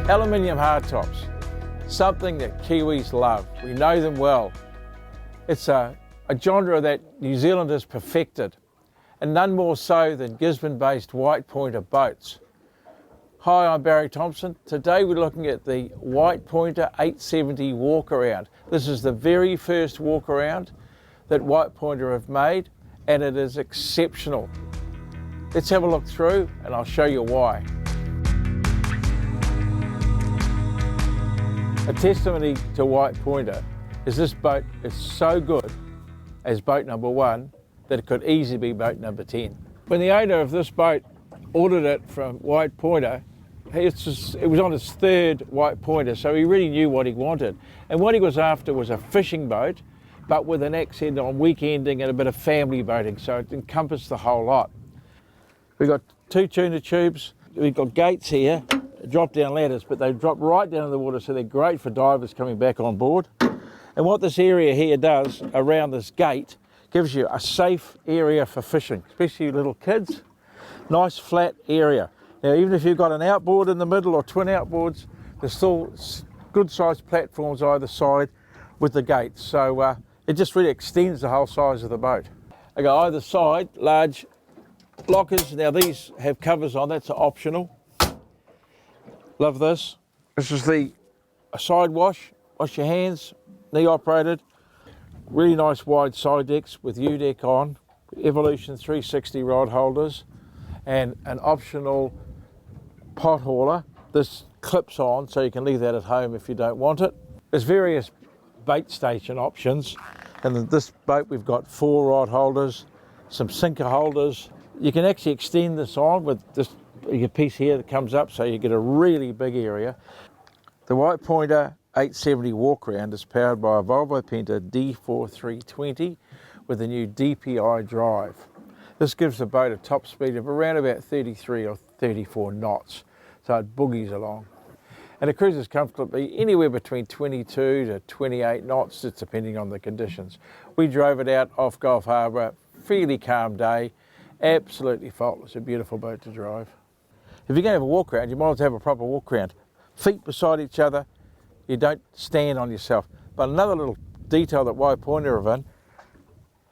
Aluminium hardtops, something that Kiwis love. We know them well. It's a genre that New Zealand has perfected, and none more so than Gisborne-based White Pointer boats. Hi, I'm Barry Thompson. Today we're looking at the White Pointer 870 walkaround. This is the very first walkaround that White Pointer have made, and it is exceptional. Let's have a look through and I'll show you why. A testimony to White Pointer is this boat is so good as boat number 1 that it could easily be boat number 10. When the owner of this boat ordered it from White Pointer, it was on his third White Pointer, so he really knew what he wanted. And what he was after was a fishing boat, but with an accent on weekending and a bit of family boating, so it encompassed the whole lot. We've got 2 tuna tubes, we've got gates here, drop down ladders, but they drop right down in the water, so they're great for divers coming back on board. And what this area here does around this gate gives you a safe area for fishing, especially little kids. Nice flat area. Now, even if you've got an outboard in the middle or twin outboards, there's still good sized platforms either side with the gates. So it just really extends the whole size of the boat. Okay, either side, large lockers. Now these have covers on, that's optional. Love this. This is the side wash your hands, knee operated. Really nice wide side decks with U-deck on, Evolution 360 rod holders, and an optional pot hauler. This clips on so you can leave that at home if you don't want it. There's various bait station options, and in this boat we've got 4 rod holders, some sinker holders. You can actually extend this on with this piece here that comes up, so you get a really big area. The White Pointer 870 walkaround is powered by a Volvo Penta D4320 with a new DPI drive. This gives the boat a top speed of around about 33 or 34 knots, so it boogies along. And it cruises comfortably anywhere between 22 to 28 knots, just depending on the conditions. We drove it out off Gulf Harbour, fairly calm day, absolutely faultless, a beautiful boat to drive. If you're going to have a walk around, you might as well have a proper walk around. Feet beside each other, you don't stand on yourself. But another little detail that White Pointer have in,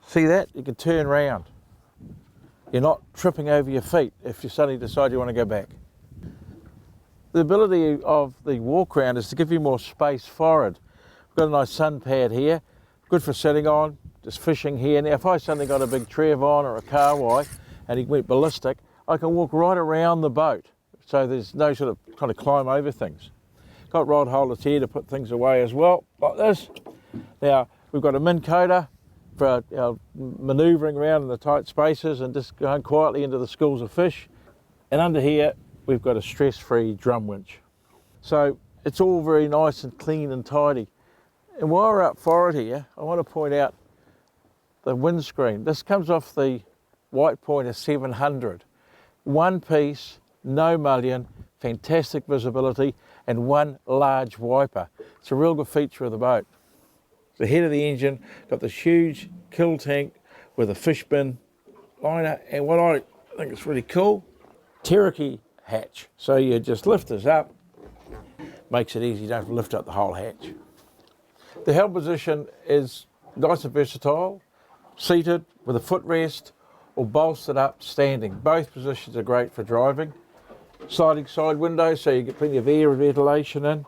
see that? You can turn round. You're not tripping over your feet if you suddenly decide you want to go back. The ability of the walk around is to give you more space forward. We've got a nice sun pad here, good for sitting on, just fishing here. Now if I suddenly got a big Trevon or a Kawai and he went ballistic, I can walk right around the boat, so there's no sort of trying to climb over things. Got rod holders here to put things away as well, like this. Now we've got a Minn Kota for manoeuvring around in the tight spaces and just going quietly into the schools of fish. And under here we've got a stress-free drum winch. So it's all very nice and clean and tidy. And while we're up forward here, I want to point out the windscreen. This comes off the White Pointer 700. One piece, no mullion, fantastic visibility, and one large wiper. It's a real good feature of the boat. The head of the engine got this huge kill tank with a fish bin liner, and what I think is really cool, Cherokee hatch. So you just lift this up, makes it easy, you don't have to lift up the whole hatch. The helm position is nice and versatile, seated with a footrest or bolstered up standing. Both positions are great for driving. Sliding side windows so you get plenty of air and ventilation in.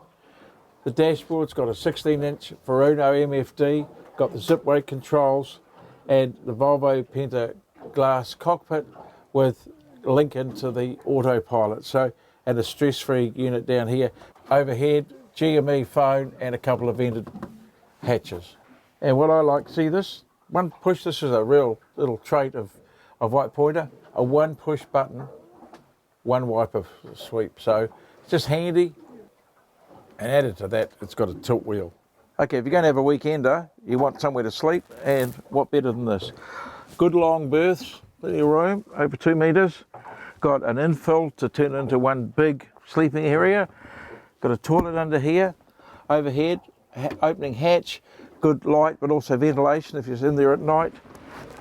The dashboard's got a 16-inch Verono MFD, got the zip weight controls and the Volvo Penta glass cockpit with a link into the autopilot. So, and a stress-free unit down here. Overhead, GME phone and a couple of vented hatches. And what I like, see this? One push, this is a real little trait of White Pointer, a one push button, one wiper sweep. So it's just handy, and added to that, it's got a tilt wheel. Okay, if you're going to have a weekender, you want somewhere to sleep, and what better than this? Good long berths, plenty of room, over 2 metres. Got an infill to turn into one big sleeping area. Got a toilet under here, overhead, opening hatch, good light, but also ventilation if you're in there at night.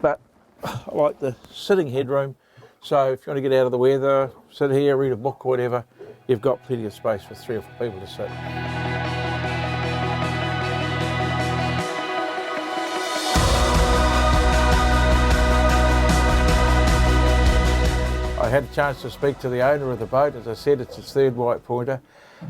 But I like the sitting headroom, so if you want to get out of the weather, sit here, read a book or whatever, you've got plenty of space for 3 or 4 people to sit. I had a chance to speak to the owner of the boat. As I said, it's his 3rd white pointer,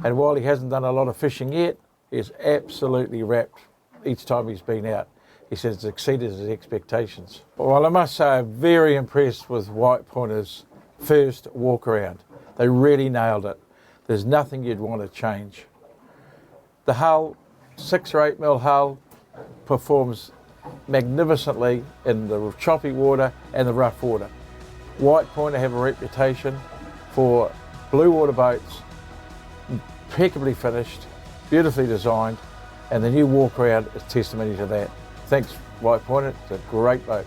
and while he hasn't done a lot of fishing yet, he's absolutely wrapped each time he's been out. He says it's exceeded his expectations. Well, I must say I'm very impressed with white pointers' first walk around. They really nailed it. There's nothing you'd want to change. The hull, 6 or 8 mil hull, performs magnificently in the choppy water and the rough water. White pointer have a reputation for blue water boats, impeccably finished, beautifully designed, and the new walk around is testimony to that. Thanks, White Pointer, it's a great boat.